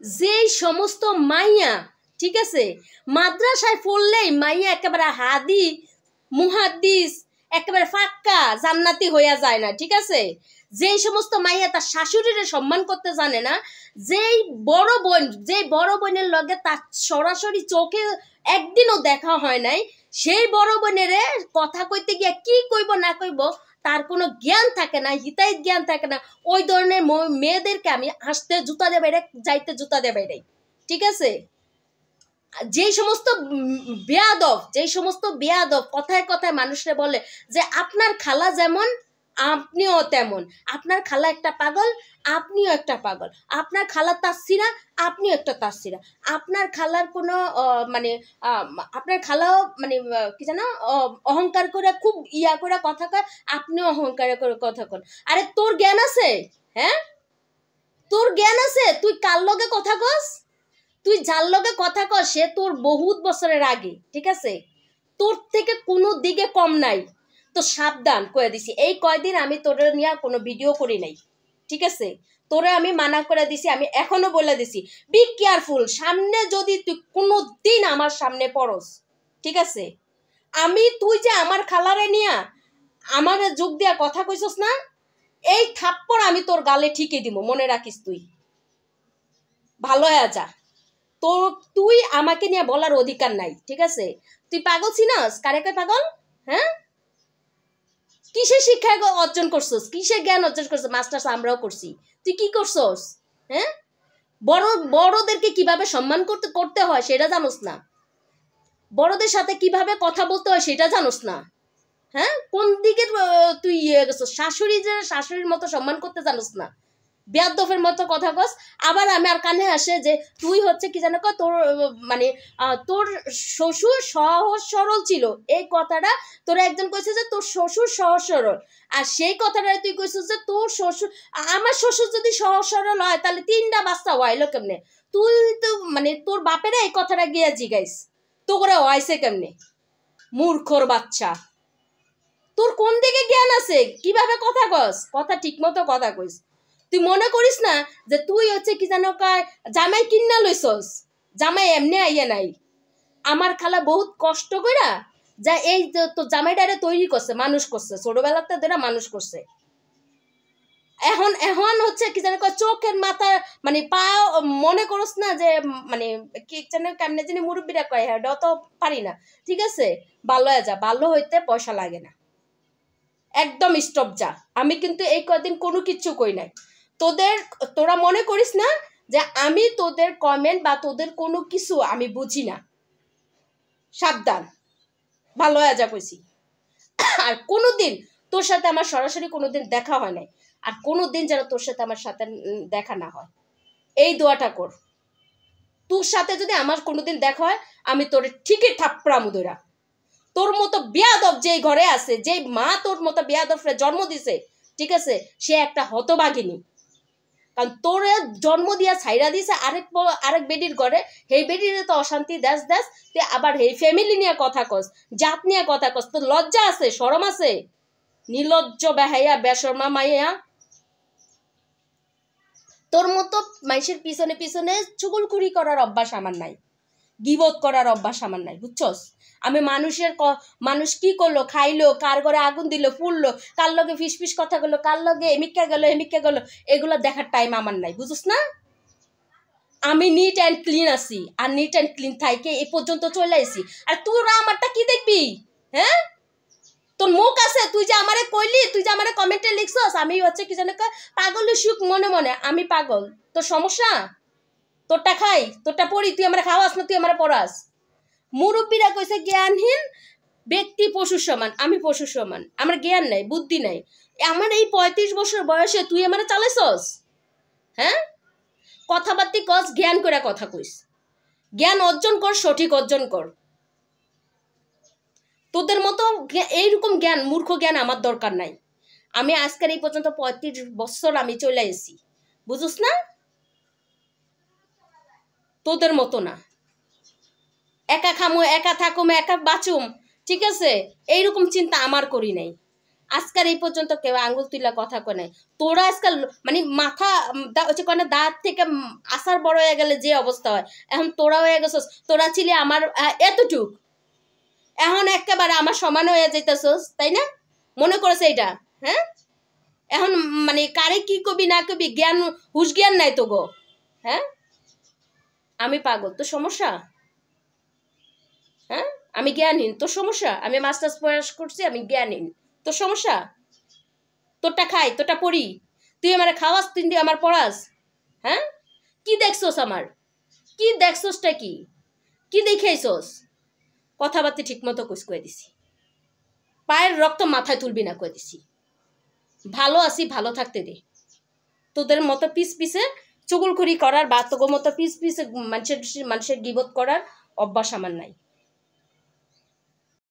যেই সমস্ত মাইয়া, ঠিক আছে, মাদ্রাসায় পড়লেই মাইয়া একেবারে হাদিস মুহাদ্দিস একেবারে ফাক্কা জান্নাতি হইয়া যায় না, ঠিক আছে। যেই সমস্ত মাইয়া তার শাশুড়িরে সম্মান করতে জানে না, যেই বড় বোনের লগে তার সরাসরি চোখে একদিনও দেখা হয় নাই, সেই বড় বোনের কথা কইতে গিয়ে কি কইব না কইব তার কোনো জ্ঞান থাকে না, হিতাহিত জ্ঞান থাকে না। ওই ধরনের মেয়েদেরকে আমি আসতে জুতা দিয়ে বাইরে, যাইতে জুতা দিয়ে বাইরে, ঠিক আছে। যেই সমস্ত বেয়াদব কথায় কথায় মানুষরে বলে যে আপনার খালা যেমন আপনিও তেমন, আপনার খালা একটা পাগল আপনিও একটা পাগল, আপনার খালা তাসসিরা আপনিও একটা তাসসিরা, আপনার খালার কোনো মানে আপনার খালাও মানে কি জানো অহংকার করে খুব ইয়া করে কথা কয়, আপনিও অহংকার করে কথা কন। আরে তোর জ্ঞান আছে? হ্যাঁ, তোর জ্ঞান আছে? তুই কার লগে কথা কস? তুই যার লগে কথা কর সে তোর বহুত বছরের আগে, ঠিক আছে, তোর থেকে কোনো দিকে কম নাই। তো সাবধান কয়ে দিছি, এই কয়দিন আমি তোর নিয়ে কোনো ভিডিও করি নাই, ঠিক আছে। তোরে আমি মানা করে দিছি, আমি এখনো বলে দিছি বি কেয়ারফুল। সামনে যদি তুই কোনো দিন আমার সামনে পড়স, ঠিক আছে, তুই যে আমার খালারে নিয়া আমার যোগ দিয়া কথা কইছস না, এই থাপ্পড় আমি তোর গালে ঠিকই দিব, মনে রাখিস। তুই ভালো হয়ে যা, তো তুই আমাকে নিয়ে বলার অধিকার নাই, ঠিক আছে। তুই পাগল ছিনাস? কারে কয় পাগল? হ্যাঁ, কিসে শিক্ষা অর্জন করছস, কিসে জ্ঞান অর্জন করছস? মাস্টার্স আমরাও করছি, তুই কি করছস? হ্যাঁ, বড়দেরকে কিভাবে সম্মান করতে হয় সেটা জানোস না, বড়দের সাথে কিভাবে কথা বলতে হয় সেটা জানোস না। হ্যাঁ, কোন দিকে তুই গেছস? শাশুড়ির মতো সম্মান করতে জানোস না, বেয়াদবের মতো কথা কস। আবার আমার কানে আসে যে তুই হচ্ছে কি জানো তোর মানে তোর শ্বশুর সহজ সরল ছিল, এই কথাটা তোর একজন কইছে যে তোর শ্বশুর সহজ সরল, আর সেই কথাটা তুই কইছিস যে তোর শ্বশুর, আমার শ্বশুর যদি সহজ সরল হয় তাহলে 3টা বাচ্চা হইলো কেমনে? তুই তো মানে তোর বাপেরা এই কথাটা গিয়া জিগাইস তো করে হয়েছে কেমনে? মূর্খর বাচ্চা, তোর কোন দিকে জ্ঞান আছে? কিভাবে কথা কস? কথা ঠিক মতো কথা কইস। তুই মনে করিস না যে তুই হচ্ছে কি জানো জামাই কিনা লইছস, জামাই এমনি আইয়া নাই। আমার খালা বহুত কষ্ট কইরা যা এই তো জামাইটারে তৈরি করছে, মানুষ করছে, ছোটবেলাতে ধরে মানুষ করছে। এখন হচ্ছে কি জানো চোখের মাথা মানে পা, মনে করস না যে মানে কি জানো কেমনে জানি মুরব্বীরা কয়, হ্যাঁ অত পারি না, ঠিক আছে। ভালো হয়ে যা, ভালো হইতে পয়সা লাগে না, একদম স্টপ যা। আমি কিন্তু এই কদিন কোনো কিচ্ছু কই নাই তোরা মনে করিস না যে আমি তোদের কমেন্ট বা তোদের কোনো কিছু আমি বুঝি না। সাবধান, ভালো হয়ে যা কইছি। আর কোনোদিন তোর সাথে আমার সরাসরি কোনোদিন দেখা হয় নাই, আর কোনোদিন যেন তোর সাথে আমার সাথে দেখা না হয়, এই দোয়াটা কর। তোর সাথে যদি আমার কোনোদিন দেখা হয় আমি তোর ঠিকই থাপ্পড়া মুদরা। তোর মতো বেয়াদব যেই ঘরে আছে, যেই মা তোর মতো বেয়াদবরে জন্ম দিছে, ঠিক আছে, সে একটা হতভাগিনী। কারণ তোরে জন্ম দিয়া ছাইরা দিছে আরেক বেডির ঘরে, সেই বেডির তো অশান্তি দেশ তুই আবার সেই ফ্যামিলি নিয়ে কথা কস, জাত নিয়ে কথা কস। তোর লজ্জা আছে, শরম আছে? নির্লজ্জ বেহাইয়া বেশর্মা মাইয়া। তোর মতো মানুষের পিছনে পিছনে চুগলখুরি করার অভ্যাস আমার নাই, গিবত করার অভ্যাস আমার নাই, বুঝছস। আমি মানুষ কি করলো, খাইলো, কার ঘরে আগুন দিল, পুড়লো, কার লগে ফিস কথা গেলো, কার লগে এমিকা গেল, এগুলো দেখার টাইম আমার নাই, বুঝছ না। আমি নিট অ্যান্ড ক্লিন আছি, আর নিট অ্যান্ড ক্লিন থাইকে এই পর্যন্ত চলে আইছি। আর তোরা আমারটা কি দেখবি? হ্যাঁ, তোর মুখ আছে, তুই যে আমারে কইলি, তুই যে আমারে কমেন্টে লিখছস আমি হচ্ছে কি জানো পাগল সুখ মনে মনে আমি পাগল। তোর সমস্যা? তোরটা খাই, তোরটা পড়ি, তুই আমার খাওয়াস না, তুই আমার পড়াস। মুরব্বীরা কইছে জ্ঞানহীন ব্যক্তি পশুর সমান, আমি পশুর সমান, আমার জ্ঞান নাই, বুদ্ধি নাই। আমার এই 35 বছর বয়সে তুই আমার চালাইছস? হ্যাঁ, কথাবার্তি কস, জ্ঞান করে কথা কইস, জ্ঞান অর্জন কর, সঠিক অর্জন কর। তোদের মতো এইরকম জ্ঞান, মূর্খ জ্ঞান আমার দরকার নাই। আমি আজকের এই পর্যন্ত 35 বছর আমি চলে এসেছি, বুঝুস না। তোদের মতো না, একা খামো, একা থাকুম, একা বাঁচুম, ঠিক আছে, এইরকম চিন্তা আমার করি নাই। আজকাল এই পর্যন্ত কেউ আঙ্গুল তুইলা কথা কয় নাই। তোরা আজকাল মানে মাথা হচ্ছে কয় না দাঁত থেকে আসার বড় হয়ে গেলে যে অবস্থা হয়, এখন তোরা হয়ে গেছস। তোরা ছিলি আমার এতটুক, এখন একেবারে আমার সমান হয়ে যাইতেছস, তাই না? মনে করেছে এটা? হ্যাঁ, এখন মানে কারে কি কবি না কবি জ্ঞান হুশ জ্ঞান নাই তো গো। হ্যাঁ, আমি পাগল, তো সমস্যা? হ্যাঁ, আমি জ্ঞানহীন, তোর সমস্যা? আমি মাস্টার্স প্রয়াস করছি, আমি জ্ঞানহীন, তোর সমস্যা? তোরটা খাই, তোরটা পড়ি, তুই আমার খাওয়াস, তুই আমার পড়াস। হ্যাঁ, কি দেখছোস আমার? কি দেখছোসটা কি? কি দেখাইছোস? কথাবার্তা ঠিক মতো কুচ করে দিছি, পায়ের রক্ত মাথায় তুলবি না করে দিছি। ভালো আছি, ভালো থাকতে দে। তোদের মতো পিস পিসে চুগলখড়ি করার বা তোর মতো পিস পিসে মানুষের গিবত করার অভ্যাস আমার নাই।